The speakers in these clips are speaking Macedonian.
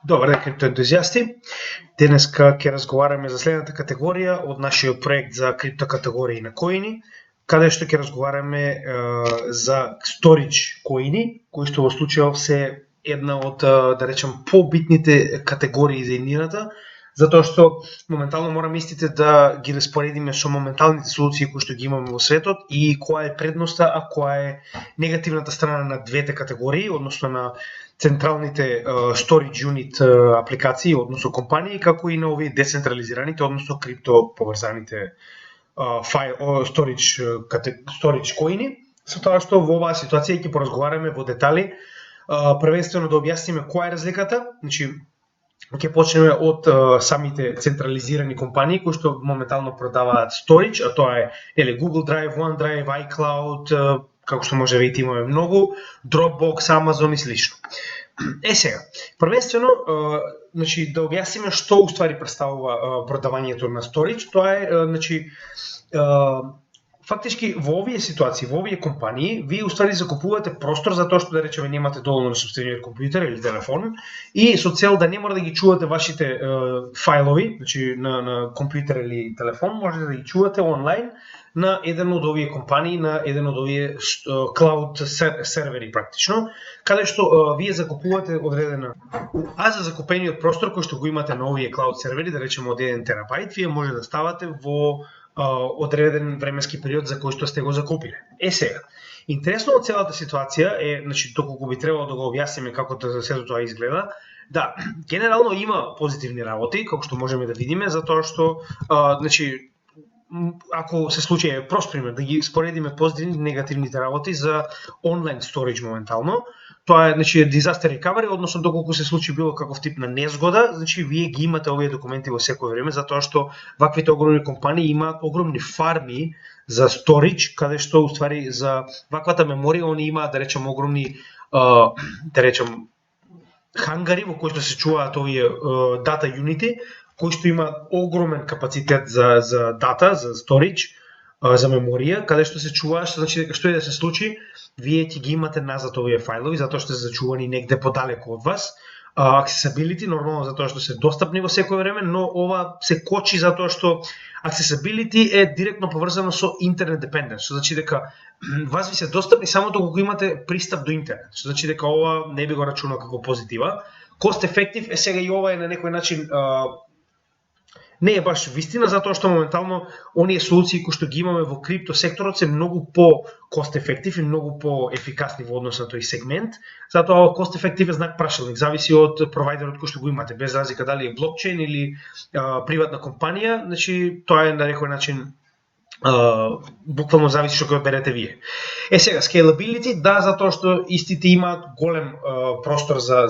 Добар ден, криптоентузијасти. Денеска ќе разговараме за следната категорија од нашиот проект за криптокатегории на коини, каде што ќе разговараме за storage коини, кои што во случајов се една од, да речем, побитните категории за иднината, затоа што моментално мораме истите да ги распоредиме со моменталните солуции кои што ги имаме во светот и која е предноста, а која е негативната страна на двете категории, односно на централните storage unit апликации, односно компании, како и на овие децентрализираните, односно крипто поврзаните storage коини, со тоа што во оваа ситуација ќе поразговараме во детали, првенствено да објасниме која е разликата, значи ќе почнеме од самите централизирани компании кои што моментално продаваат storage, а тоа е Google Drive, OneDrive, iCloud, како што може да видите имаме многу, Dropbox, Amazon и слично. Сега, првенствено, значи да објасниме што уствари представува продавањето на storage, тоа е, значи, фактички во овие ситуации, во овие компании, вие уствари закупувате простор затоа што да речеме немате доволно на сопствениот компјутер или телефон и со цел да не мора да ги чувате вашите фајлови, значи на компјутер или телефон, можете да ги чувате онлайн на еден од овие компании, на еден од овие клауд сервери практично, каде што вие закупувате одредена. А за закупениот простор кој што го имате на овие клауд сервери, да речеме од 1 терабајт, вие може да ставате во одреден временски период за кој што сте го закупиле. Сега, интересно од целата ситуација е, значи, доколку би требало да го објасниме како да сето тоа изгледа, да, генерално има позитивни работи, како што можеме да видиме, затоа што, значи, ако се случи прост пример, да ги споредиме позитивни и негативните работи за онлайн storage моментално, тоа е, значи, disaster recovery, односно доколку се случи било каков тип на незгода, значи вие ги имате овие документи во секое време, затоа што ваквите огромни компании имаат огромни фарми за storage, каде што уствари за ваквата меморија они имаат, да речем, огромни, да речем, хангари во кои што се чуваат овие дата юнити, кои што има огромен капацитет за дата, за storage, за меморија, каде што се чуваат, што значи дека што и да се случи, вие ќе ги имате назад овие фајлови, затоа што се зачувани негде подалеку од вас. Accessibility, нормално затоа што се достапни во секое време, но ова се кочи затоа што accessibility е директно поврзано со internet dependence, што значи дека вас ви се достапни само доколку имате пристап до интернет, што значи дека ова не би го рачунал како позитива. Cost effective е сега и ова е на некој начин не е баш вистина, затоа што моментално оние солуции кои што ги имаме во крипто секторот се многу по cost effective и многу по ефикасни во однос на тој сегмент. Затоа ова cost effective е знак прашалник, зависи од провајдерот кој што го имате, без разлика дали е блокчейн или приватна компанија, значи тоа е на некој начин буквално зависи што го берете вие. Сега, scalability, да, затоа што истите имаат голем простор за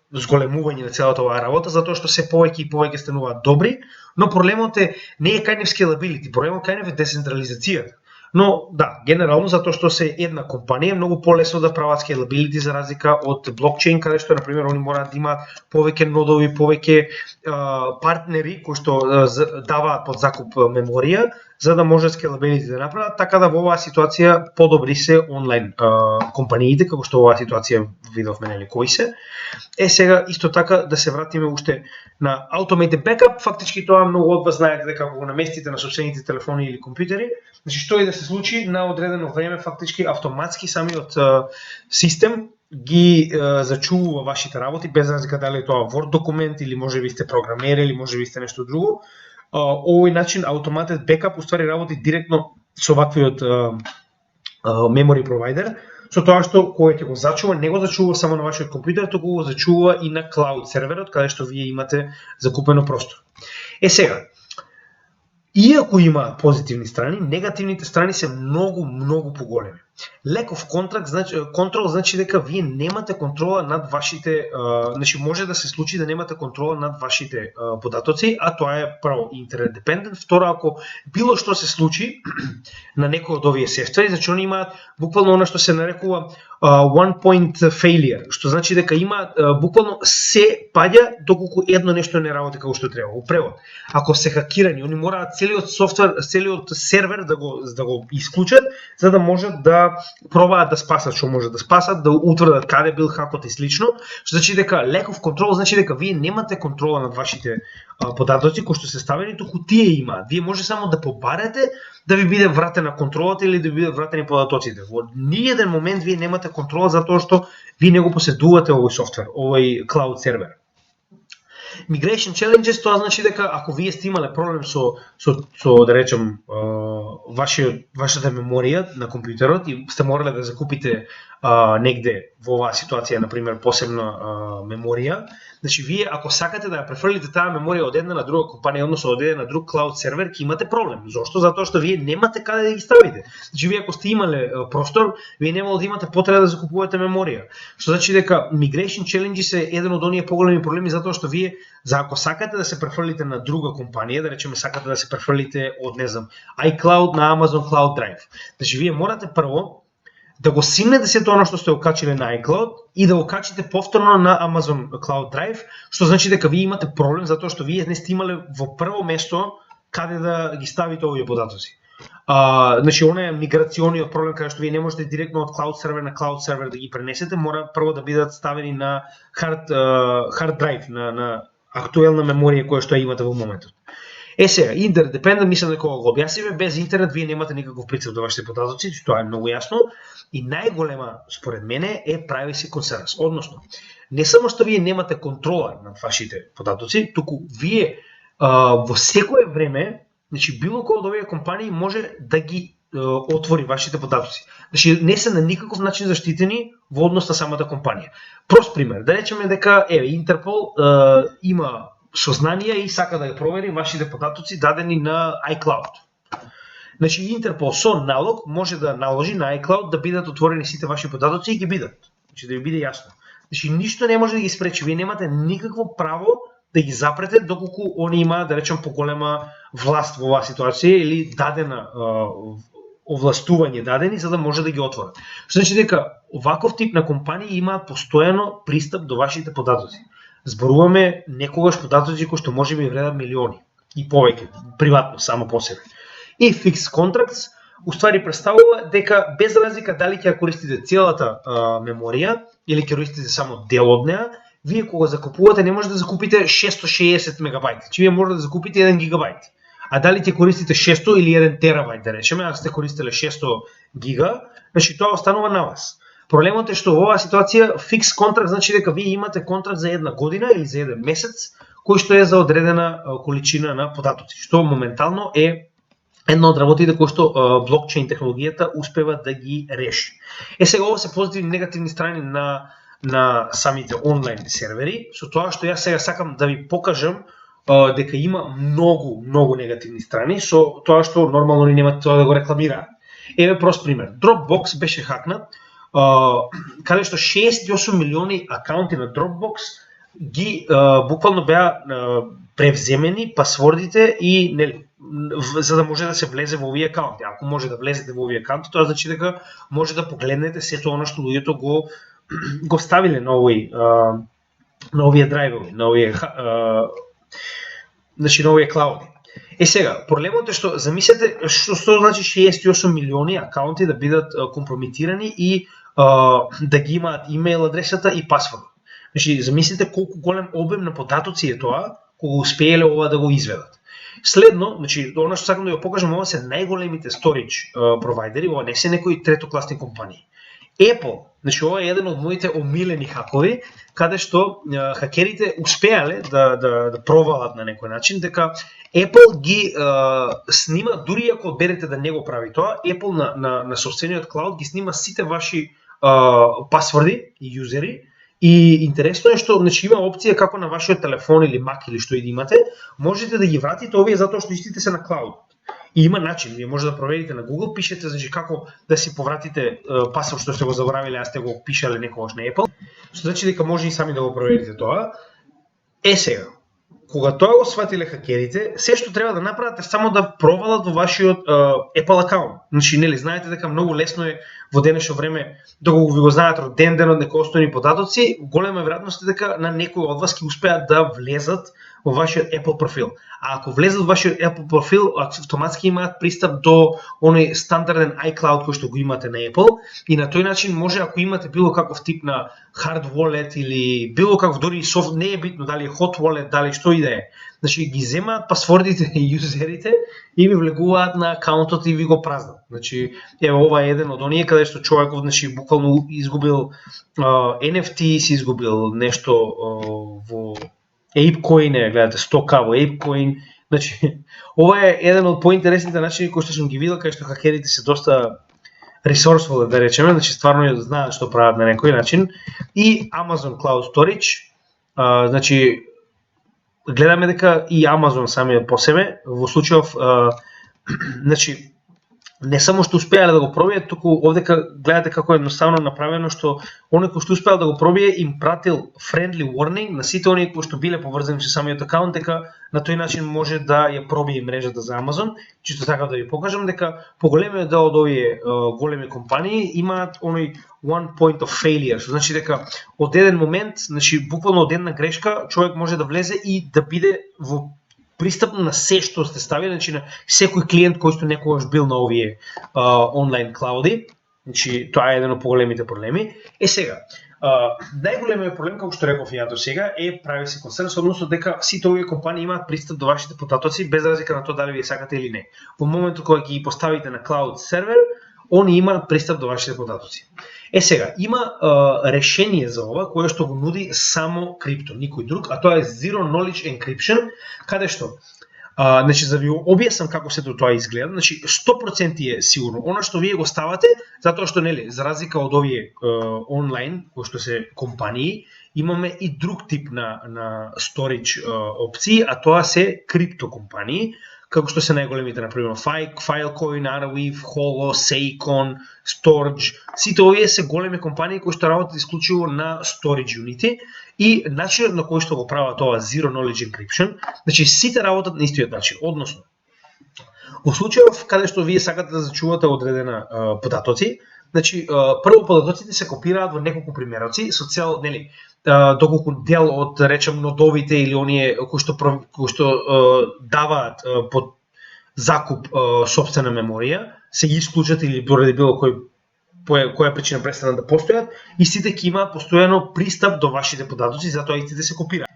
зголемување на целата оваа работа, затоа што се повеќе и повеќе стануваат добри, но проблемот не е кај нив scalability, проблемот кај нив е децентрализацијата. Но да, генерално затоа што се една компанија е многу полесно да прават scalability за разлика од блокчейн, каде што на пример они мораат да имаат повеќе нодови, повеќе партнери кои што даваат под закуп меморија за да може scalability да направат, така да во оваа ситуација подобри се онлайн компаниите, како што во оваа ситуација видовме нели кои се. Сега исто така да се вратиме уште на automated backup, фактички тоа многу од вас знаете дека ако го наместите на сопствените телефони или компјутери, значи што и да се случи на одредено време фактички автоматски самиот систем ги зачувува вашите работи без разлика дали е тоа Word документ или можеби сте програмер или можеби сте нешто друго. Овој начин automated backup уствари работи директно со ваквиот memory provider, со тоа што кој ќе го зачува, не го зачува само на вашиот компјутер, туку го зачува и на клауд серверот, каде што вие имате закупено простор. Сега, иако има позитивни страни, негативните страни се многу поголеми. Lack of control значи дека вие немате контрола над вашите, значи може да се случи да немате контрола над вашите податоци, а тоа е прво интернет депендент, второ ако било што се случи на некој од овие сефтвери, значи они имаат буквално она што се нарекува one point failure, што значи дека има буквално се паѓа доколку едно нешто не работи како што треба. Во превод, ако се хакирани, они мораат целиот софтвер, целиот сервер да го исклучат за да можат да да пробаат да спасат што може да спасат, да утврдат каде бил хакот и слично, што значи дека lack of control значи дека вие немате контрола над вашите податоци кои што се ставени, туку тие имаат. Вие може само да побарате да ви биде вратена контролата или да ви бидат вратени податоците. Во ниеден момент вие немате контрола затоа што вие не го поседувате овој софтвер, овој cloud сервер. Migration challenges, тоа значи дека ако вие сте имале проблем со да речем вашата меморија на компјутерот и сте морале да закупите негде во оваа ситуација, на пример, посебна меморија, значи вие ако сакате да ја префрлите таа меморија од една на друга компанија, односно од еден на друг cloud сервер, ќе имате проблем. Зошто? Затоа што вие немате каде да ги ставите. Значи вие ако сте имале простор, вие немало да имате потреба да закупувате меморија. Што значи дека migration challenges е еден од оние поголеми проблеми затоа што вие за ако сакате да се префрлите на друга компанија, да речеме сакате да се префрлите од не знам iCloud на Amazon Cloud Drive. Значи вие морате прво да го симнете се тоа што сте го качиле на iCloud и да го качите повторно на Amazon Cloud Drive, што значи дека вие имате проблем затоа што вие не сте имале во прво место каде да ги ставите овие податоци. Значи оној миграциониот проблем каде што вие не можете директно од cloud сервер на cloud сервер да ги пренесете, мора прво да бидат ставени на hard drive, на актуелна меморија која што ја имате во моментот. Сега, интердепендент, мислам дека го објасниме, без интернет вие немате никаков прицеп до вашите податоци, тоа е многу јасно, и најголема според мене е privacy concerns, односно не само што вие немате контрола над вашите податоци, туку вие во секое време, значи било кој од овие компании може да ги отвори вашите податоци. Значи не се на никаков начин заштитени во однос на самата компанија. Прост пример, да речеме дека Интерпол има сознание и сака да ја провери вашите податоци дадени на iCloud. Значи Интерпол со налог може да наложи на iCloud да бидат отворени сите ваши податоци и ги бидат. Значи да ви биде јасно. Значи ништо не може да ги спречи, вие немате никакво право да ги запрете доколку они имаат, да речем, поголема власт во оваа ситуација или дадена овластување дадени за да може да ги отворат. Што значи дека оваков тип на компании имаат постојано пристап до вашите податоци. Зборуваме некогаш податоци кои што можеби вредат милиони и повеќе, приватно само по себе. И fixed contracts уствари представува дека без разлика дали ќе ја користите целата меморија или ќе користите само дел од неа, вие кога закупувате не може да закупите 660 мегабајт, значи вие може да закупите 1 гигабајт. А дали ќе користите 600 или 1 терабајт, да речеме, ако сте користеле 600 гига, значи тоа останува на вас. Проблемот е што во оваа ситуација фикс контракт значи дека вие имате контракт за една година или за еден месец, кој што е за одредена количина на податоци, што моментално е една од работите кои што блокчейн технологијата успева да ги реши. Сега ова се позитивни и негативни страни на самите онлайн сервери, со тоа што јас сега сакам да ви покажам дека има многу негативни страни, со тоа што нормално не немате тоа да го рекламираат. Еве прост пример. Dropbox беше хакнат, каде што 68 милиони акаунти на Dropbox ги буквално беа превземени пасвордите и нели за да може да се влезе во овие акаунти. Ако може да влезете во овие акаунти, тоа значи дека може да погледнете сето она што луѓето го ставиле на овие драйвови, на овие значи на овие клауди. Сега, проблемот е што замислете што значи 68 милиони акаунти да бидат компрометирани и да ги имаат имейл адресата и пасворд. Значи, замислите колку голем обем на податоци е тоа, кога успееле ова да го изведат. Следно, значи, она што сакам да ја покажам, ова се најголемите storage провайдери, ова не се некои третокласни компании. Apple, значи ова е еден од моите омилени хакови, каде што хакерите успеале да провалат на некој начин, дека Apple ги снима, дури ако одберете да не го прави тоа, Apple на собствениот клауд ги снима сите ваши пасворди и юзери. И интересно е што значи има опција како на вашиот телефон или Mac или што и да имате, можете да ги вратите овие затоа што истите се на клауд. И има начин, вие може да проверите на Google, пишете значи како да си повратите пасворд што сте го заборавиле, а сте го пишале некогаш на Apple. Што значи дека може и сами да го проверите тоа. Сега, кога тоа го сватиле хакерите, се што треба да направат е само да провалат во вашиот Apple акаунт. Значи, нели, знаете дека многу лесно е во денешно време да ви го знаат роден денот, некои основни податоци, голема веројатност е дека на некои од вас ќе успеат да влезат во вашиот Apple профил. А ако влезат во вашиот Apple профил, автоматски имаат пристап до оној стандарден iCloud кој што го имате на Apple и на тој начин може, ако имате било каков тип на hard wallet или било каков дори софт, не е битно дали е hot wallet, дали што и да е. Значи ги земаат пасвордите и юзерите и ви влегуваат на акаунтот и ви го празнат. Значи ево ова е еден од оние каде што човекот значи буквално изгубил NFT, си изгубил нешто во ApeCoin, гледате, 100k во ApeCoin. Значи, ова е еден од поинтересните начини кои што сум ги видел, кај што хакерите се доста resourceful, да речеме, значи стварно знаат што прават на некој начин. И Amazon Cloud Storage, значи гледаме дека и Amazon самиот по себе во случајов значи не само што успеале да го пробијат, туку овдека гледате како е едноставно направено што оној кој што успеал да го пробие им пратил friendly warning на сите оние кои што биле поврзани со самиот акаунт дека на тој начин може да ја пробие мрежата за Amazon. Чисто така да ви покажам дека поголемиот дел од овие големи компании имаат оној one point of failure, што значи дека од еден момент, значи буквално од една грешка човек може да влезе и да биде во пристапно на се што сте ставили, значи на секој клиент кој што некогаш бил на овие онлайн клауди. Значи тоа е еден од поголемите проблеми. Сега, најголемиот проблем, како што реков ја до сега, е privacy concerns, односно дека сите овие компании имаат пристап до вашите податоци без разлика на тоа дали вие сакате или не. Во моментот кога ги поставите на cloud сервер, они имаат пристап до вашите податоци. Сега, има решение за ова кое што го нуди само крипто, никој друг, а тоа е Zero Knowledge Encryption, каде што значи за ви објаснам како се тоа изгледа, значи 100% е сигурно она што вие го ставате, затоа што нели за разлика од овие онлайн кои што се компании, имаме и друг тип на storage опции, а тоа се крипто компании, како што се најголемите, например, Filecoin, Arweave, Holo, Seikon, Storj. Сите овие се големи компании кои што работат исклучиво на storage uniti и начинот на кој што го прават тоа Zero Knowledge Encryption, значи сите работат на истиот начин, односно во случајов каде што вие сакате да зачувате одредена податоци, значи прво податоците се копираат во неколку примероци со цел, нели, доколку дел од речем нодовите или оние кои што даваат под закуп сопствена меморија се ги исклучат или поради било која причина престанат да постојат, истите ќе имаат постојано пристап до вашите податоци, затоа истите се копираат.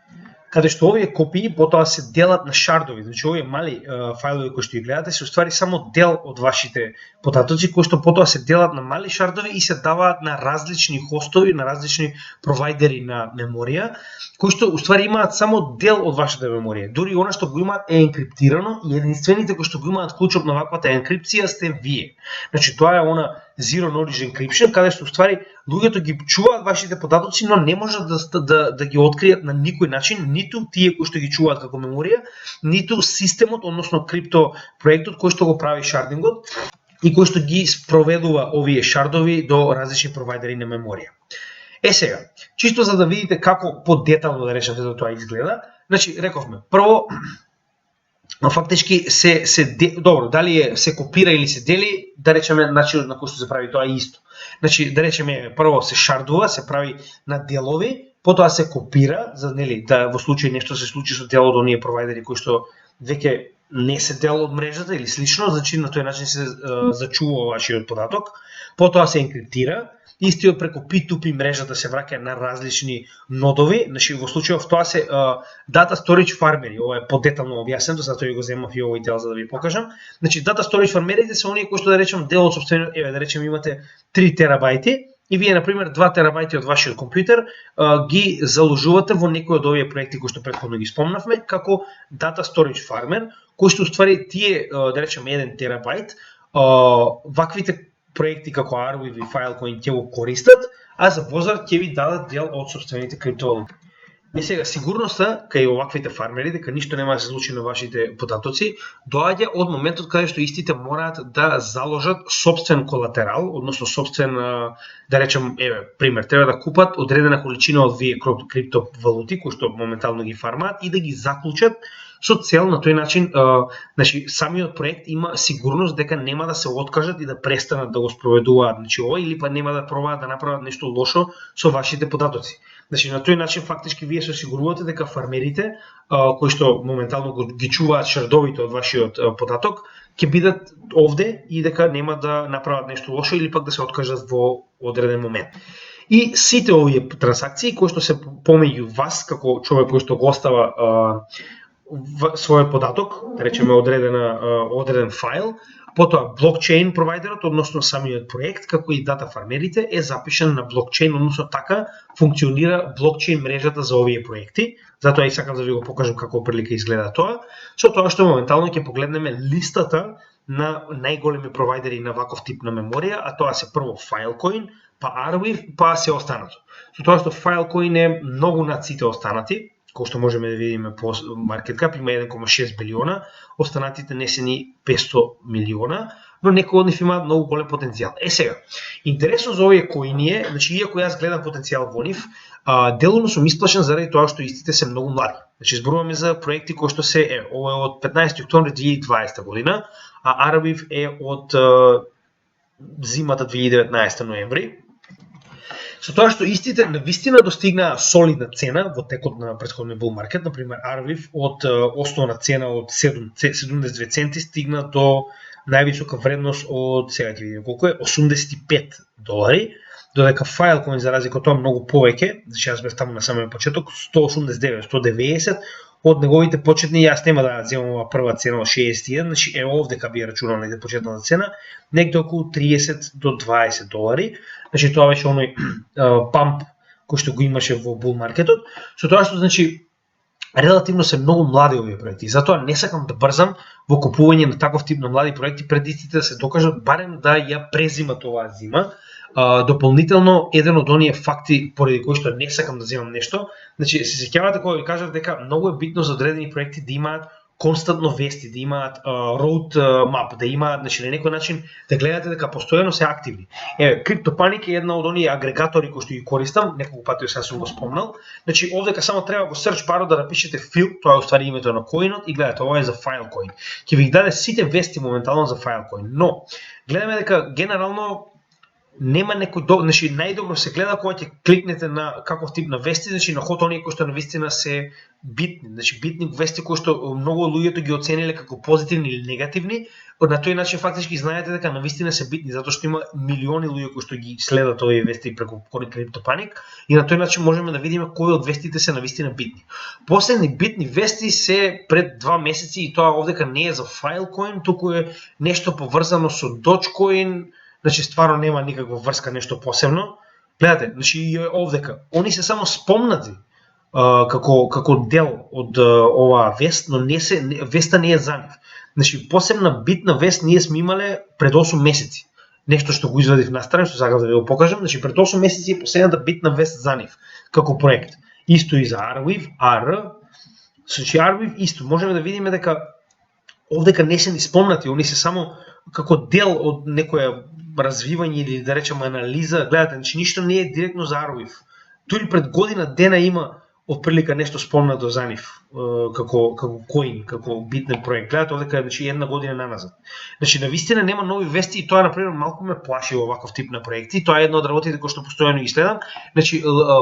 Каде што овие копии потоа се делат на шардови, значи овие мали фајлови кои што ги гледате се уствари само дел од вашите податоци кои што потоа се делат на мали шардови и се даваат на различни хостови, на различни провайдери на меморија, кои што уствари имаат само дел од вашата меморија. Дури она што го имаат е енкриптирано и единствените кои што го имаат клучот на ваквата енкрипција сте вие. Значи тоа е она Zero Knowledge Encryption, каде што уствари луѓето ги чуваат вашите податоци, но не можат да ги откријат на никој начин, ниту тие кои што ги чуваат како меморија, ниту системот, односно крипто проектот кој што го прави шардингот и кој што ги спроведува овие шардови до различни провайдери на меморија. Сега, чисто за да видите како подетално да речеме да тоа изгледа, значи рековме, прво фактички добро, дали се копира или се дели, да речеме начинот на кој што се прави тоа е исто. Значи да речеме прво се шардува, се прави на делови, потоа се копира за нели да во случај нешто се случи со дел од оние провайдери кои што веќе не се дел од мрежата или слично, значи на тој начин се зачува вашиот податок, потоа се енкриптира. Истиот преку P2P мрежата се враќа на различни нодови, значи во случајов тоа се data storage farmери, ова е подетално објаснето, затоа ја го земав и овој дел за да ви покажам. Значи data storage farmerите се оние кои што да речем дел од сопствениот, да речем имате 3 терабајти и вие на пример 2 терабајти од вашиот компјутер ги заложувате во некој од овие проекти кои што претходно ги спомнавме како data storage farmer, кои што уствари тие да речем 1 терабајт ваквите проекти како Arweave и Filecoin ќе го користат, а за возар ќе ви дадат дел од сопствените криптовалути. И сега, сигурноста кај оваквите фармери дека ништо нема да се случи на вашите податоци, доаѓа од моментот каде што истите мораат да заложат собствен колатерал, односно собствен, да речем, пример, треба да купат одредена количина од вие криптовалути кои што моментално ги фармаат и да ги заклучат со цел на тој начин, значи самиот проект има сигурност дека нема да се откажат и да престанат да го спроведуваат, значи ова, или па нема да пробаат да направат нешто лошо со вашите податоци. Значи на тој начин фактички вие се осигурувате дека фармерите кои што моментално ги чуваат шардовите од вашиот податок ќе бидат овде и дека нема да направат нешто лошо или пак да се откажат во одреден момент. И сите овие трансакции кои што се помеѓу вас како човек кој што го остава својот податок, да речеме одреден файл, потоа блокчейн провайдерот, односно самиот проект, како и дата фармерите е запишан на блокчейн, односно така функционира блокчейн мрежата за овие проекти. Затоа и сакам да ви го покажам како прилика изгледа тоа. Со тоа што моментално ќе погледнеме листата на најголеми провайдери на ваков тип на меморија, а тоа се прво Filecoin, па Arweave, па се останато. Со тоа што Filecoin е многу над сите останати, кој што можеме да видиме по market cap, има 1,6 билиона, останатите не се ни 500 милиона, но некои од нив имаат многу голем потенцијал. Сега, интересно за овие коини е, значи иако јас гледам потенцијал во нив, делумно сум исплашен заради тоа што истите се многу млади. Значи зборуваме за проекти кои што се ова е од 15 октомври 2020 година, а Arweave е од зимата 2019 ноември. Со тоа што истите навистина достигнаа солидна цена во текот на претходниот bull market, например Arweave од основна цена од 72 центи стигна до највисока вредност од, сега ќе видиме колку е, $85, додека Filecoin за разлика од тоа многу повеќе, значи јас бев таму на самиот почеток, 189, 190, од неговите почетни, јас нема да земам ова прва цена од 61, значи овде кај би рачунал негде почетната цена, негде околу $30 до $20. Значи тоа беше оној памп кој што го имаше во bull маркетот, со тоа што значи релативно се многу млади овие проекти. Затоа не сакам да брзам во купување на таков тип на млади проекти пред истите да се докажат барем да ја презимат оваа зима. Дополнително еден од оние факти поради кои што не сакам да земам нешто, значи се сеќавате кога ви кажав дека многу е битно за одредени проекти да имаат константно вести, да имаат road map, да имаат, значи на некој начин да гледате дека постојано се активни. CryptoPanic е една од оние агрегатори кои што ги користам, неколку пати сега сум го спомнал. Значи овдека само треба во search барот да напишете фил, тоа е уствари името на коинот и гледате, ова е за Filecoin. Ќе ви даде сите вести моментално за Filecoin, но гледаме дека генерално нема некој значи најдобро се гледа кога ќе кликнете на каков тип на вести, значи на ход оние кои што навистина се битни, значи битни вести кои што многу луѓето ги оцениле како позитивни или негативни, на тој начин фактички знаете дека навистина се битни затоа што има милиони луѓе кои што ги следат овие вести преку CryptoPanic и на тој начин можеме да видиме кои од вестите се навистина битни. Последни битни вести се пред 2 месеци и тоа овдека не е за Filecoin, туку е нешто поврзано со Dogecoin. Значи стварно нема никаква врска, нешто посебно. Гледате, значи овдека, они се само спомнати како дел од оваа вест, но веста не е за нив. Значи посебна битна вест ние сме имале пред 8 месеци. Нешто што го извадив настрана, што сакам да ви го покажам, значи пред 8 месеци е последната битна вест за нив како проект. Исто и за Arweave, значи Arweave исто, можеме да видиме дека овдека не се ни спомнати, они се само како дел од некоја развивање или да речеме анализа. Гледате, значи ништо не е директно за Arweave. Дури пред година дена има отприлика нешто спомнато за нив како коин, како битен проект. Гледате овдека значи една година наназад. Значи навистина нема нови вести и тоа например малку ме плаши оваков тип на проекти. Тоа е една од работите кои што постојано ги следам. Значи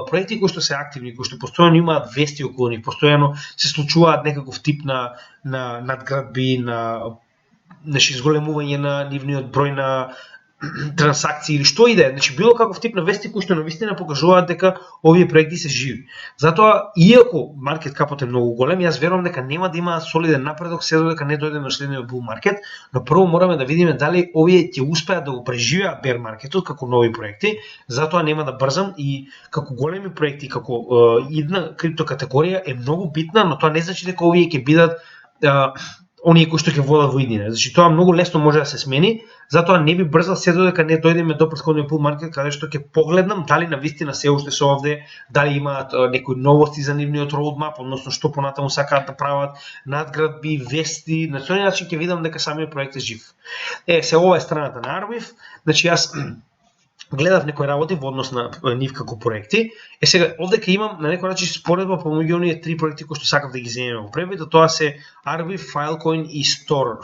проекти кои што се активни, кои што постојано имаат вести околу нив, постојано се случуваат некаков тип на надградби, на значи зголемување на нивниот број на трансакции или што и да е, значи било каков тип на вести кои што навистина покажуваат дека овие проекти се живи. Затоа, иако маркет капот е многу голем, јас верувам дека нема да има солиден напредок се додека не дојде на следниот bull маркет, но прво мораме да видиме дали овие ќе успеат да го преживеат bear маркетот како нови проекти. Затоа нема да брзам и како големи проекти, како една крипто категорија е многу битна, но тоа не значи дека овие ќе бидат оние кои што ќе водат во иднина. Значи тоа многу лесно може да се смени, затоа не би брзал се додека не дојдеме до претходниот bull market каде што ќе погледнам дали навистина се уште се овде, дали имаат некои новости за нивниот roadmap, односно што понатаму сакаат да прават, надградби, вести, на тој начин ќе видам дека самиот проект е жив. Се ова е страната на Arweave, значи јас гледав некои работи во однос на нив како проекти. Сега овде ќе имам на некој начин споредба помеѓу оние три проекти кои што сакав да ги земеме во превид, тоа се Arweave, Filecoin и Store,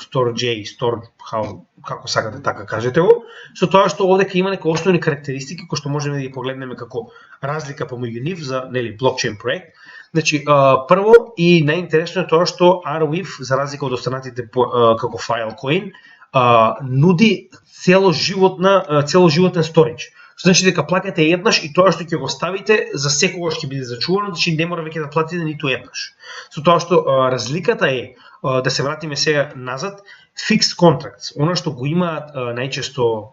како сакате така кажете го. Со тоа што овде ќе има некои основни карактеристики кои што можеме да ги погледнеме како разлика помеѓу нив за блокчейн проект. Значи, прво и најинтересно е тоа што Arweave, за разлика од останатите како Filecoin, нуди целоживотен storage. Што значи дека плаќате еднаш и тоа што ќе го ставите за секогаш ќе биде зачувано, значи не мора веќе да платите ниту еднаш. Со тоа што разликата е, да се вратиме сега назад, fixed contracts, она што го имаат најчесто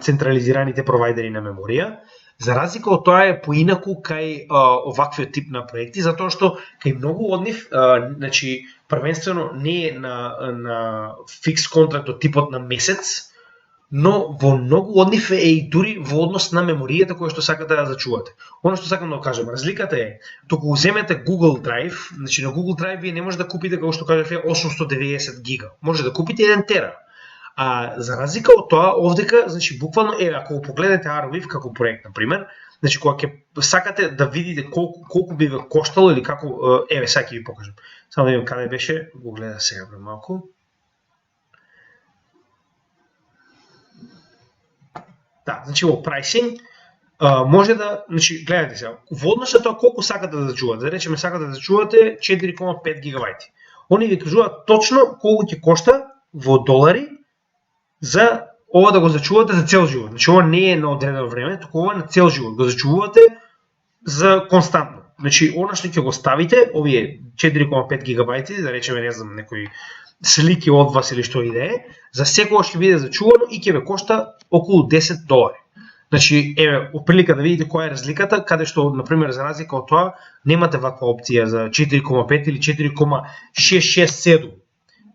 централизираните провайдери на меморија, за разлика од тоа е поинаку кај оваквиот тип на проекти, затоа што кај многу од нив, значи првенствено не е на фикс контракт од типот на месец, но во многу од нив е и дури во однос на меморијата која што сакате да зачувате. Оно што сакам да кажам, разликата е, доколку земете Google Drive, значи на Google Drive вие не може да купите, како што кажав, 890 гига, може да купите 1 тера. А за разлика од тоа, овдека, значи буквално ако го погледнете Arweave како проект, на пример, значи кога ќе сакате да видите колку би ве коштало или како, сега ќе ви покажам. Само да видам каде беше, го гледа сега пред малку. Да, значи во pricing може да, значи гледате сега, во однос на тоа колку сакате да зачувате, да речеме сакате да зачувате 4,5 гигабајти. Они ви кажуваат точно колку ќе кошта во долари за ова да го зачувате за цел живот. Значи ова не е на одредено време, туку ова на цел живот. Го зачувате за константно. Значи она што ќе го ставите, овие 4,5 гигабајти, да речеме не знам некои слики од вас или што и да е, за секогаш ќе биде зачувано и ќе ве кошта околу $10. Значи прилика да видите која е разликата, каде што на пример за разлика од тоа немате ваква опција за 4,5 или 4,667.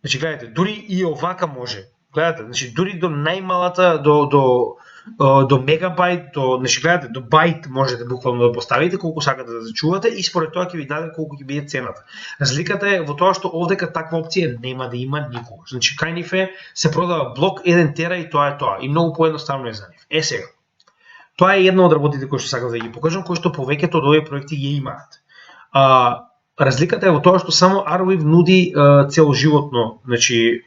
Значи гледате, дури и овака може. Гледате, значи дури до најмалата до мегабајт, значи гледате, до бајт можете буквално да поставите колку сакате да зачувате и според тоа ќе ви даде колку ќе биде цената. Разликата е во тоа што овдека таква опција нема да има никогаш. Значи кај нив се продава блок 1 тера и тоа е тоа. И многу поедноставно е за нив. Сега. Тоа е една од работите кои што сакав да ги покажам, кои што повеќето од овие проекти ги имаат. Разликата е во тоа што само Arweave нуди целоживотно, значи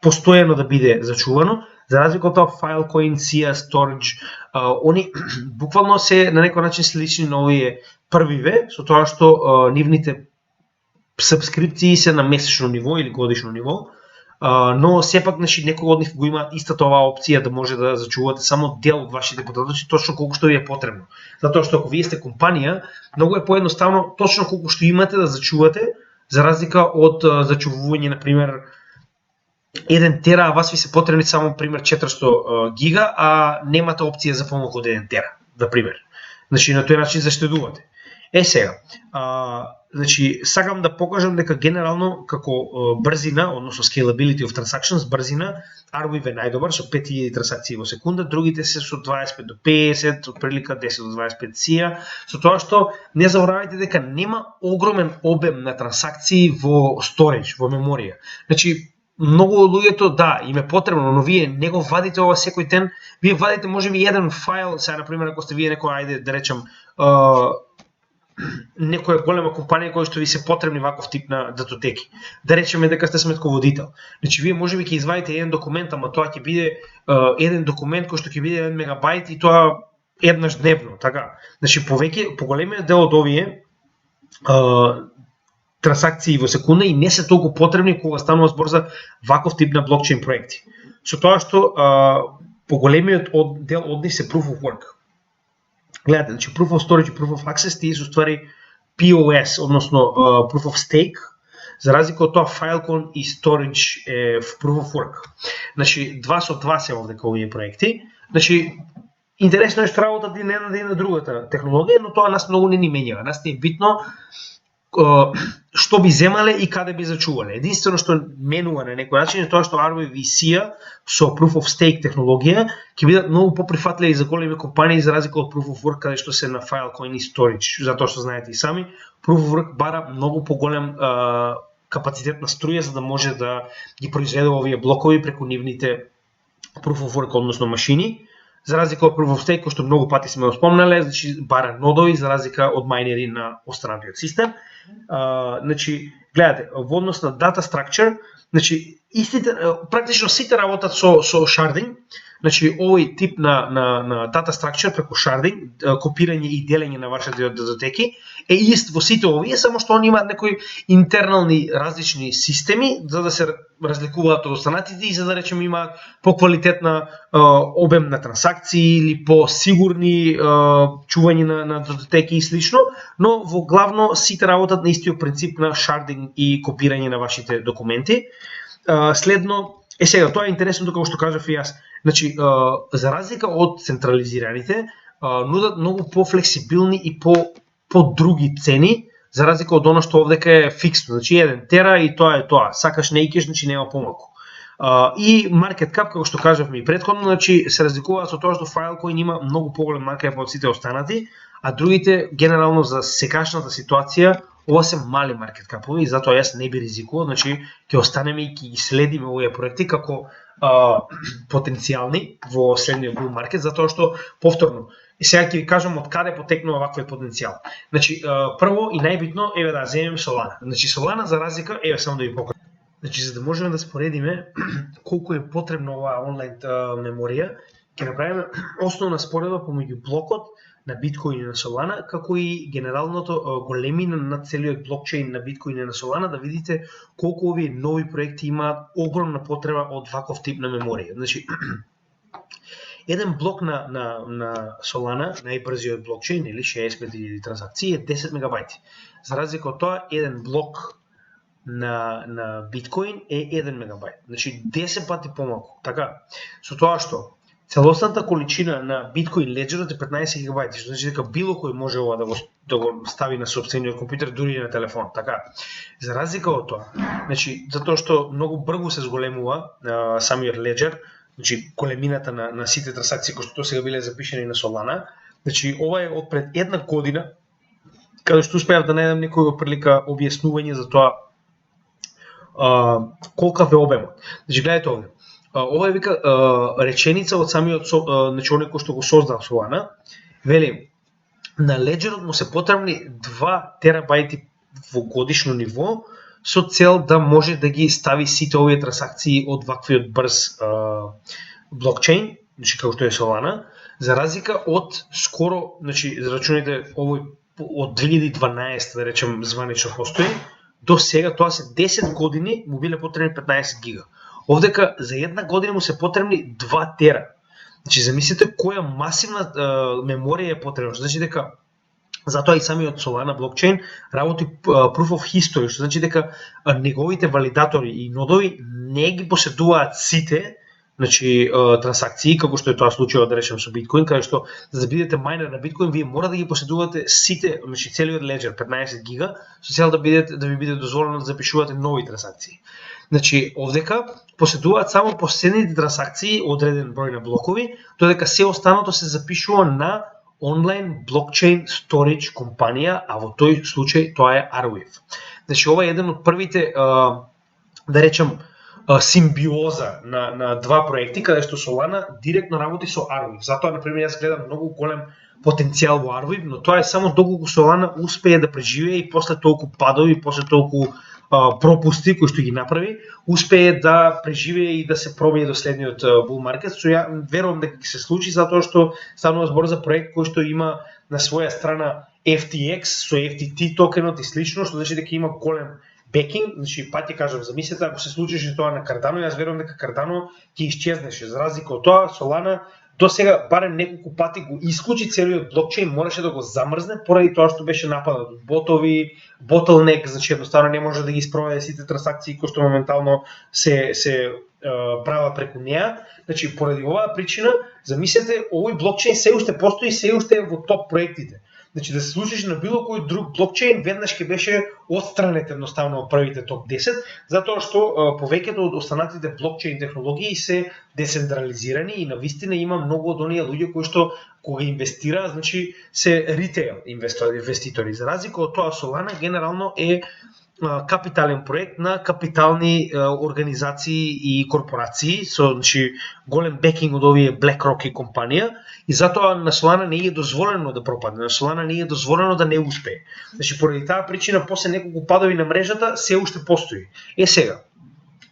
постојано да биде зачувано, за разлика од тоа Filecoin, SIA, Storage, они буквално се на некој начин слични на овие првиве, со тоа што нивните сабскрипции се на месечно ниво или годишно ниво, но сепак некои од нив го имаат истата оваа опција да може да зачувате само дел од вашите податоци, точно колку што ви е потребно. Затоа што ако вие сте компанија, многу е поедноставно точно колку што имате да зачувате, за разлика од зачувување на пример 1 тера, а вас ви се потребни само пример 400 гига, а немате опција за помалку од 1 тера, на пример. Значи на тој начин заштедувате. Сега, значи сакам да покажам дека генерално како брзина, односно scalability of transactions, брзина, Arweave е најдобар со 5000 трансакции во секунда, другите се со 25 до 50, од прилика 10 до 25 SIA, со тоа што не заборавајте дека нема огромен обем на трансакции во storage, во меморија. Значи многу од луѓето да, им е потребно, но вие не го вадите ова секој ден, вие вадите можеби еден файл, сега на пример ако сте вие некој, ајде да речем, некоја голема компанија која што ви се потребни ваков тип на датотеки. Да речеме дека сте сметководител. Значи вие можеби ќе извадите еден документ, ама тоа ќе биде еден документ кој што ќе биде 1 мегабајт и тоа еднаш дневно, така. Значи поголемиот дел од овие трансакции во секунда и не се толку потребни кога станува збор за ваков тип на блокчейн проекти. Со тоа што поголемиот дел од нив се proof of work. Гледате, значи proof of storage и proof of access тие се уствари POS, односно proof of stake, за разлика од тоа Filecoin и Storage е в proof of work. Значи 2 со 2 се овдека овие проекти. Значи интересно е што работат и на едната и на другата технологија, но тоа нас многу не ни менува. Нас не е битно што би земале и каде би зачувале. Единствено што менува на некој начин е тоа што Arweave и SIA со Proof of Stake технологија ќе бидат многу поприфатливи за големи компании за разлика од Proof of Work каде што се на Filecoin и Storage, затоа што знаете и сами, Proof of Work бара многу поголем капацитет на струја за да може да ги произведува овие блокови преку нивните Proof of Work, односно машини. За разлика од Proof of Stake, кој што многу пати сме го спомнале, значи бара нодови за разлика од мајнери на останатиот систем. Значи, гледате, во однос на data structure, значи истите практично сите работат со sharding. Значи овој тип на data structure преку sharding, копирање и делење на вашите датотеки е ист во сите овие, само што они имаат некои интернални различни системи за да се разликуваат од останатите и за да речеме имаат поквалитетна обем на трансакции или по-сигурни чување на датотеки и слично, но во главно сите работат на истиот принцип на sharding и копирање на вашите документи. Следно, сега тоа е интересно како што кажав и јас. Значи, за разлика од централизираните, нудат многу по-флексибилни и по-други цени, за разлика од оно што овдека е фиксно. Значи, 1 тера и тоа е тоа. Сакаш не икеш, значи нема помалку. И market cap, како што кажавме и претходно, значи се разликува со тоа што Filecoin има многу поголем market cap од сите останати, а другите генерално за сегашната ситуација ова се мали market cap-ови и затоа јас не би ризикувал, значи ќе останеме и ќе ги следиме овие проекти како потенцијални во следниот bull market, затоа што повторно и сега ќе ви кажам од каде потекнува ваквиот потенцијал. Значи прво и најбитно еве да земеме Solana. Значи Solana за разлика, еве само да ви покажам. Значи за да можеме да споредиме колку е потребна оваа онлайн меморија, ќе направиме основна споредба помеѓу блокот на Bitcoin и на Solana, како и генералното големина на целиот блокчейн на Bitcoin и на Solana, да видите колку овие нови проекти имаат огромна потреба од ваков тип на меморија. Значи, еден блок на Solana, најбрзиот блокчейн или 65.000 транзакции е 10 мегабајти. За разлика од тоа, еден блок на Bitcoin е 1 мегабајт. Значи 10 пати помалку. Така, со тоа што целосната количина на Bitcoin Ledger е 15 гигабајти, што значи дека било кој може ова да го стави на собствениот компјутер, дури и на телефон. Така, за разлика од тоа, значи затоа што многу брзо се зголемува самиот Ledger, значи големината на сите транзакции кои што сега биле запишани на Solana, значи ова е од пред една година, каде што успеав да најдам некоја прилика објаснување за тоа колкав е обемот. Значи гледате овде. Ова е вика реченица од самиот значи оној кој што го создал Solana, вели на Ledgerот му се потребни 2 терабајти во годишно ниво со цел да може да ги стави сите овие транзакции од ваквиот брз блокчейн, значи како што е Solana, за разлика од скоро, значи рачуните овој од 2012 да речем званично постои, до сега тоа се 10 години му биле потребни 15 гига. Овдека за една година му се потребни 2 тера. Значи замислите која масивна меморија е потребна. Значи дека затоа и самиот Solana блокчейн работи proof of history, што значи дека неговите валидатори и нодови не ги поседуваат сите, значи транзакции, како што е тоа случајот да речем со Bitcoin, каде што за да бидете мајнер на Bitcoin вие мора да ги поседувате сите, значи целиот Ledger 15 гига, со цел да ви биде дозволено да запишувате нови транзакции. Значи овдека поседуваат само последните транзакции одреден број на блокови, додека се останато се запишува на онлайн блокчейн storage компанија, а во тој случај тоа е Arweave. Значи ова е еден од првите да речем симбиоза на два проекти каде што Solana директно работи со Arweave. Затоа на пример јас гледам многу голем потенцијал во Arweave, но тоа е само доколку Solana успее да преживее и после толку падови, после толку пропусти кои што ги направи, успее да преживее и да се пробие до следниот bull market. Со ја верувам дека ќе се случи затоа што станува збор за проект кој што има на своја страна FTX со FTT токенот и слично, што значи дека има голем бекинг. Значи пак ќе кажам, замислете ако се случише тоа на Cardano, јас верувам дека Cardano ќе исчезнеше. За разлика од тоа, Solana до сега барем неколку пати го исклучи целиот блокчейн, мораше да го замрзне поради тоа што беше нападнат од ботови, bottleneck, значи едноставно не може да ги спроведе сите транзакции кои што моментално се прават преку неа. Значи поради оваа причина, замислете, овој блокчейн се уште постои, се уште е во топ проектите. Значи да се случиш на било кој друг блокчейн, веднаш ќе беше отстранет едноставно од првите топ 10, затоа што повеќето од останатите блокчейн технологии се децентрализирани и навистина има многу од оние луѓе кои што кога инвестираат, значи се ритейл инвеститори. За разлика од тоа, Solana генерално е капитален проект на капитални организации и корпорации со значи голем бекинг од овие BlackRock и компанија и затоа на Solana не е дозволено да пропадне, на Solana не е дозволено да не успее. Значи поради таа причина после неколку падови на мрежата се уште постои. Сега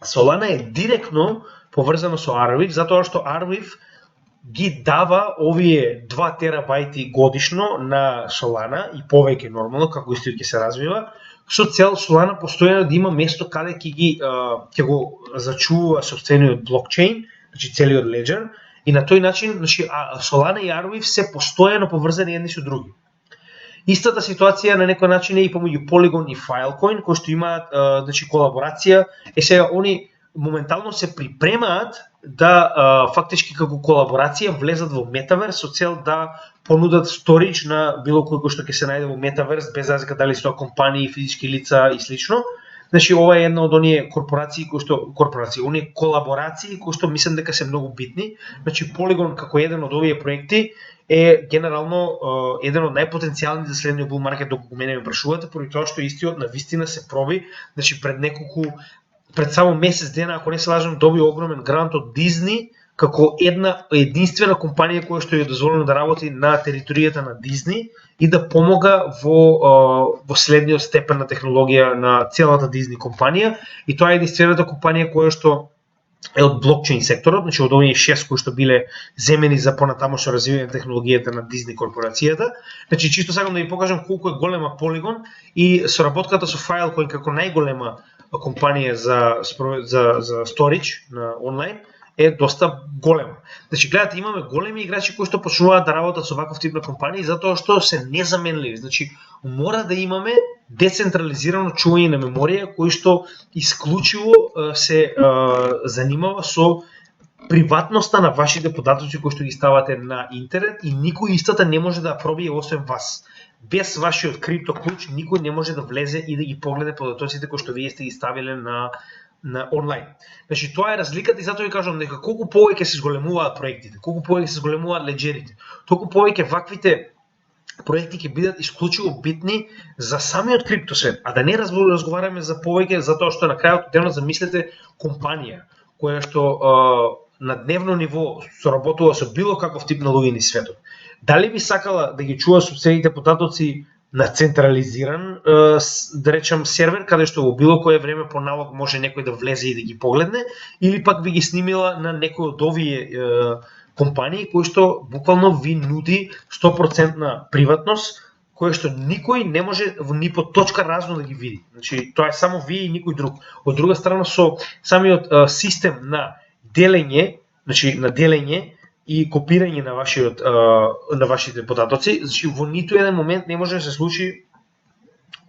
Solana е директно поврзано со Arweave затоа што Arweave ги дава овие 2 терабајти годишно на Solana и повеќе нормално како исто ќе се развива со цел Solana постојано да има место каде ќе го зачува сопствениот блокчейн, значи целиот леџер и на тој начин значи Solana и Arweave се постојано поврзани едни со други. Истата ситуација на некој начин е и помеѓу Polygon и Filecoin кои што имаат значи колаборација. Сега они моментално се припремаат да фактички како колаборација влезат во метаверс со цел да понудат сторидж на било кој што ќе се најде во метаверс без разлика дали се тоа компании, физички лица и слично. Значи ова е една од оние корпорации оние колаборации кои што мислам дека се многу битни. Значи Polygon како еден од овие проекти е генерално еден од најпотенцијалните за следниот bull market доколку мене ме прашувате, поради тоа што истиот навистина се проби, значи пред само месец дена, ако не се лажам, доби огромен грант од Disney како единствена компанија која што е дозволено да работи на територијата на Disney и да помога во следниот степен на технологија на целата Disney компанија и тоа е единствената компанија која што е од блокчейн секторот, значи од овие 6 кои што биле земени за понатамошно развивање на технологијата на Disney корпорацијата. Значи чисто сакам да ви покажам колку е голема Polygon и соработката со Filecoin како најголема компанија за storage на онлайн е доста голема. Значи гледате, имаме големи играчи кои што почнуваат да работат со ваков тип на компании затоа што се незаменливи. Значи мора да имаме децентрализирано чување на меморија кој што исклучиво се занимава со приватноста на вашите податоци кои што ги ставате на интернет и никој истата не може да пробие освен вас. Без вашиот крипто клуч никој не може да влезе и да ги погледа податоците кои што вие сте ги ставиле на онлайн. Значи тоа е разликата и затоа ви кажам дека колку повеќе се зголемуваат проектите, колку повеќе се зголемуваат леџерите, толку повеќе ваквите проекти ќе бидат исклучиво битни за самиот крипто свет, а да не разговараме за повеќе затоа што на крајот од денот замислете компанија која што на дневно ниво соработува со било каков тип на луѓе низ светот. Дали би сакала да ги чува сопствените податоци на централизиран, да речем, сервер, каде што во било кое време по налог може некој да влезе и да ги погледне, или пак би ги снимила на некој од овие компании кои што буквално ви нуди 100% приватност, која што никој не може ни по точка разно да ги види. Значи тоа е само вие и никој друг. Од друга страна со самиот систем на делење, значи на делење и копирање на вашите податоци, значи во ниту еден момент не може да се случи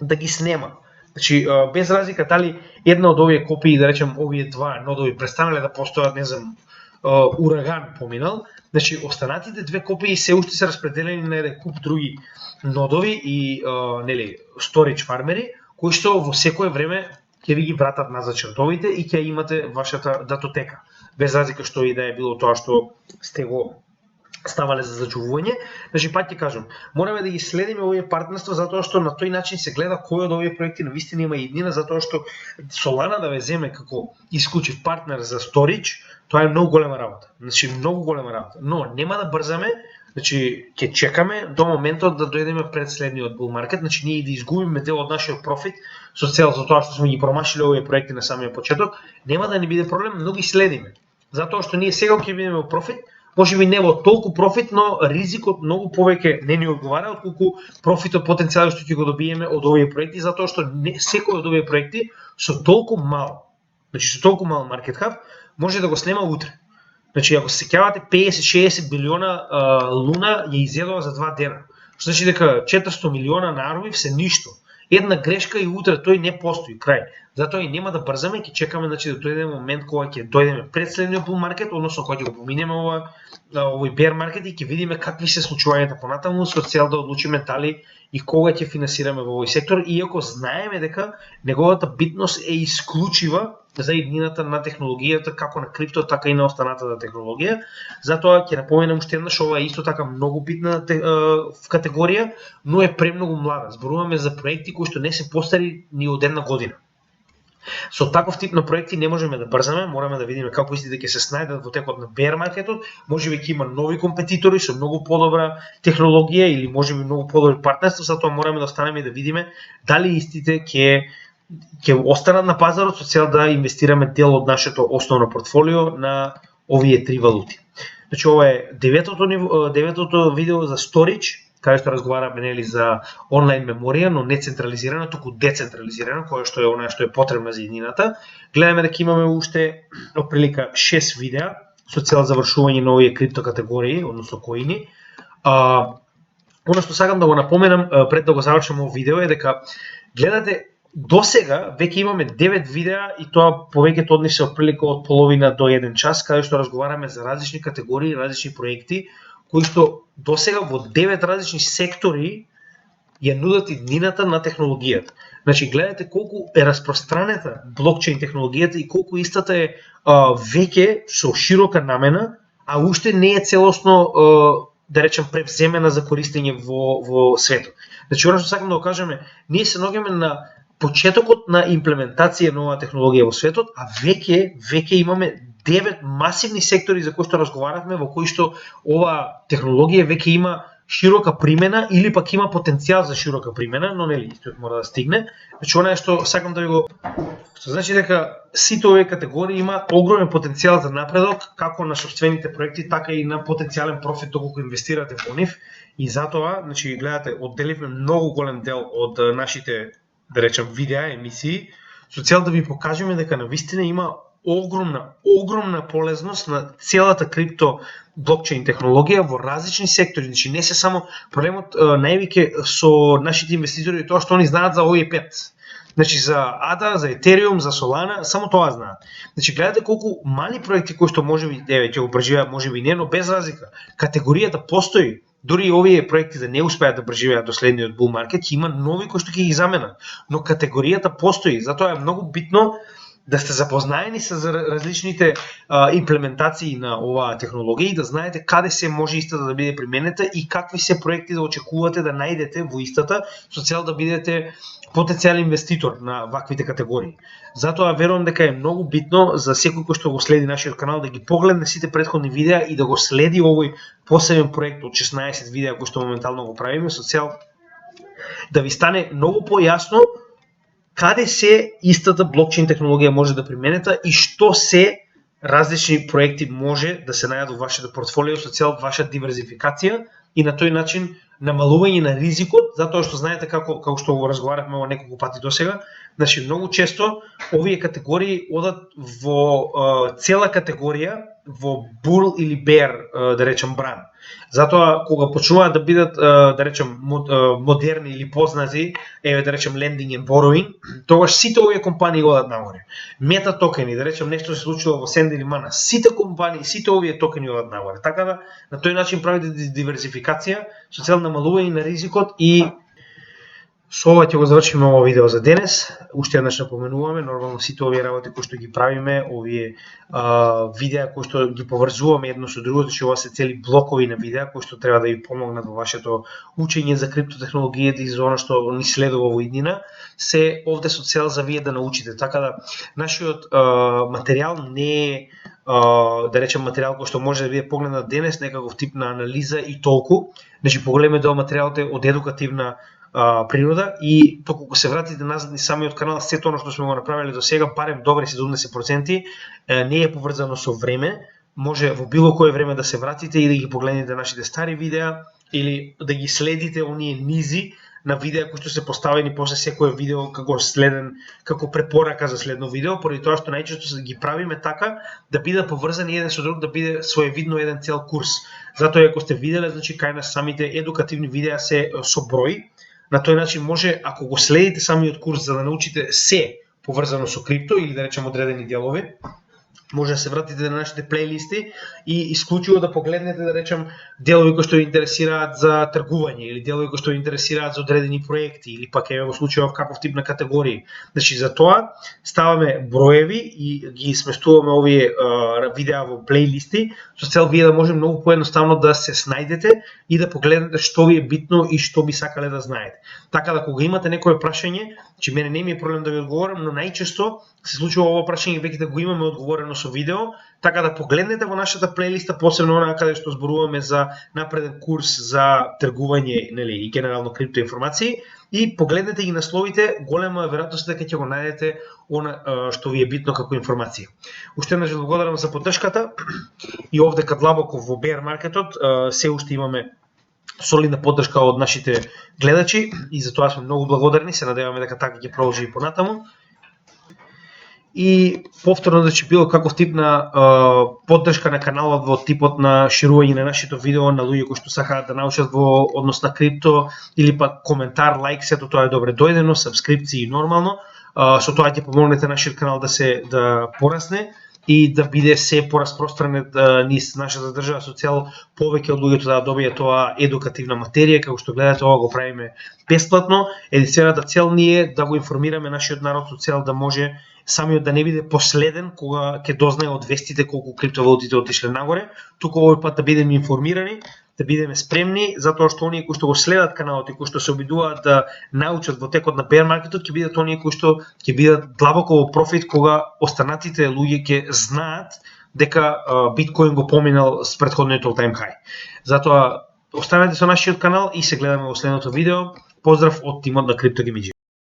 да ги снема. Значи без разлика дали една од овие копии, да речем овие два нодови престанале да постојат, не знам, ураган поминал, значи останатите две копии се уште се распределени на еден куп други нодови и нели storage фармери кои што во секое време ќе ви ги вратат назад чертовите и ќе имате вашата датотека. Без разлика што и да е било тоа што сте го ставале за зачувување. Значи пак ќе кажам, мораме да ги следиме овие партнерства затоа што на тој начин се гледа кој од овие проекти навистина има иднина, затоа што Solana да ве земе како исклучив партнер за storage, тоа е многу голема работа. Значи многу голема работа. Но нема да брзаме, значи ќе чекаме до моментот да дојдеме пред следниот bull market, значи ние да изгубиме дел од нашиот профит со цел за тоа што сме ги промашили овие проекти на самиот почеток, нема да не биде проблем, но ги следиме. Затоа што ние сега ќе бидеме во профит, можеби не во толку профит, но ризикот многу повеќе не ни одговара отколку профитот потенцијалот што ќе го добиеме од овие проекти, затоа што секој од овие проекти со толку мал, значи со толку мал market cap може да го снема утре. Значи ако се сеќавате 50-60 билиона луна ја изедува за 2 дена. Што значи дека 400 милиона на Arweave се ништо. една грешка и утре тој не постои, крај. Затоа и нема да брзаме, ќе чекаме да дојде момент кога ќе дојдеме пред следниот bull market, односно кога ќе го поминеме овој bear market и ќе видиме какви се случувањата понатаму со цел да одлучиме дали и кога ќе финансираме во овој сектор, иако знаеме дека неговата битност е исклучива за иднината на технологијата, како на крипто, така и на останатата технологија. Затоа ќе напоменам уште еднаш, ова е исто така многу битна категорија, но е премногу млада. Зборуваме за проекти кои што не се постари ни од една година. Со таков тип на проекти не можеме да брзаме, мораме да видиме како истите ќе се снајдат во текот на bear маркетот, можеби ќе има нови компетитори со многу подобра технологија или можеби многу подобри партнерства, затоа мораме да останеме и да видиме дали истите ќе останат на пазарот со цел да инвестираме дел од нашето основно портфолио на овие три валути. Значи ова е деветото видео за storage, каде што разговараме нели за онлайн меморија, но не централизирана, туку децентрализирана, која што е она што е потребна за иднината. Гледаме дека имаме уште отприлика 6 видеа со цел завршување на овие крипто категории, односно коини. Оно што сакам да го напоменам пред да го завршам овој видео е дека гледате досега веќе имаме 9 видеа и тоа повеќето од нив се отприлика од половина до 1 час, каде што разговараме за различни категории, различни проекти, кои што досега во 9 различни сектори ја нудат иднината на технологијата. Значи, гледате колку е распространета блокчейн технологијата и колку истата е веќе со широка намена, а уште не е целосно, да речем, превземена за користење во светот. Значи, оно што сакам да го кажеме, ние се наоѓаме на почетокот на имплементација на оваа технологија во светот, а веќе имаме 9 масивни сектори за кои што разговаравме, во кои што оваа технологија веќе има широка примена или пак има потенцијал за широка примена, но нели исто мора да стигне. Значи она што сакам да ви го значи дека сите овие категории има огромен потенцијал за напредок, како на сопствените проекти, така и на потенцијален профит доколку инвестирате во нив. И затоа, значи гледате, одделивме многу голем дел од нашите, да речем, видеа, емисии, со цел да ви покажеме дека навистина има огромна полезност на целата крипто блокчейн технологија во различни сектори. Значи не се само проблемот највеќе со нашите инвеститори тоа што они знаат за овие 5. Значи за ADA, за Ethereum, за Solana, само тоа знаат. Значи гледате колку мали проекти кои што можеби ќе го преживеат, можеби не, но без разлика. Категоријата постои. Дури и овие проекти да не успеат да преживеат до следниот bull market, има нови кои што ќе ги заменат. Но категоријата постои, затоа е многу битно да сте запознаени со различните имплементации на оваа технологија и да знаете каде се може истата да биде применета и какви се проекти да очекувате да најдете во истата со цел да бидете потенцијален инвеститор на ваквите категории. Затоа верувам дека е многу битно за секој кој што го следи нашиот канал да ги погледне сите претходни видеа и да го следи овој посебен проект од 16 видеа кои што моментално го правиме со цел да ви стане многу појасно каде се истата блокчейн технологија може да применета и што се различни проекти може да се најдат во вашето портфолио со цел ваша диверзификација и на тој начин намалување на ризикот, затоа што знаете како што го разговаравме во неколку пати досега, значи многу често овие категории одат во цела категорија во bull или bear, да речем, бран. Затоа кога почнуваат да бидат, да речем, модерни или познати, да речем lending and borrowing, тогаш сите овие компании одат нагоре. Мета токени, да речем нешто се случило во Сенда или Мана, сите компании, сите овие токени одат нагоре. Така да на тој начин правите диверзификација со цел намалување на ризикот и со ова ќе го завршиме овој видео за денес. Уште еднаш напоменуваме, нормално сите овие работи кои што ги правиме, овие видеа кои што ги поврзуваме едно со друго, значи ова се цели блокови на видеа кои што треба да ви помогнат во вашето учење за криптотехнологијата и за она што ни следува во иднина, се овде со цел за вие да научите. Така да нашиот материјал не е да речем материјал кој што може да биде погледнат денес, некаков тип на анализа и толку. Значи поголеме дел материјалот е од едукативна природа и доколку се вратите назад ни самиот канал, сето оно што сме го направиле до сега, барем добри 70%, не е поврзано со време, може во било кое време да се вратите и да ги погледнете нашите стари видеа или да ги следите оние низи на видеа кои што се поставени после секое видео како препорака за следно видео, поради тоа што најчесто се ги правиме така да бидат поврзани еден со друг, да биде своевидно еден цел курс. Затоа ако сте виделе, значи кај нас самите едукативни видеа се со број, На тој начин може, ако го следите самиот курс за да научите се поврзано со крипто или да речем одредени делови, може да се вратите на нашите плейлисти и исклучиво да погледнете, да речем, делови кои што ви интересираат за тргување или делови кои што ви интересираат за одредени проекти или пак во случајов каков тип на категории. Значи за тоа ставаме броеви и ги сместуваме овие видеа во плейлисти со цел вие да може многу поедноставно да се снајдете и да погледнете што ви е битно и што би сакале да знаете. Така да кога имате некое прашање, че мене не ми е проблем да ви одговорам, но најчесто се случува ова прашање веќе да го имаме одговорено со видео, така да погледнете во нашата плейлиста, посебно онаа каде што зборуваме за напреден курс за тргување, нели, и генерално крипто информации, и погледнете ги насловите, голема е веројатноста дека ќе го најдете она што ви е битно како информација. Уште еднаш благодарам за поддршката и овдека длабоко во bear маркетот се уште имаме солидна поддршка од нашите гледачи и за тоа сме многу благодарни, се надеваме дека така ќе продолжи и понатаму. И повторно значи било каков тип на поддршка на каналот во типот на ширување на нашето видео на луѓе кои што сакаат да научат во однос на крипто или пак коментар, лайк, сето тоа е добре дојдено, сабскрипции нормално. Со тоа ќе помогнете нашиот канал да порасне и да биде се пораспространет низ нашата држава со цел повеќе од луѓето да добијат тоа едукативна материја, како што гледате ова го правиме бесплатно. Единствената цел ни е да го информираме нашиот народ со цел да може самиот да не биде последен кога ќе дознае од вестите колку криптовалутите отишле нагоре, туку овој пат да бидеме информирани, да бидеме спремни, затоа што оние кои што го следат каналот и кои што се обидуваат да научат во текот на bear маркетот, ќе бидат оние кои што ќе бидат длабоко во профит кога останатите луѓе ќе знаат дека биткоин го поминал с претходниот all-time high. Затоа останете со нашиот канал и се гледаме во следното видео. Поздрав од тимот на CryptoGameG.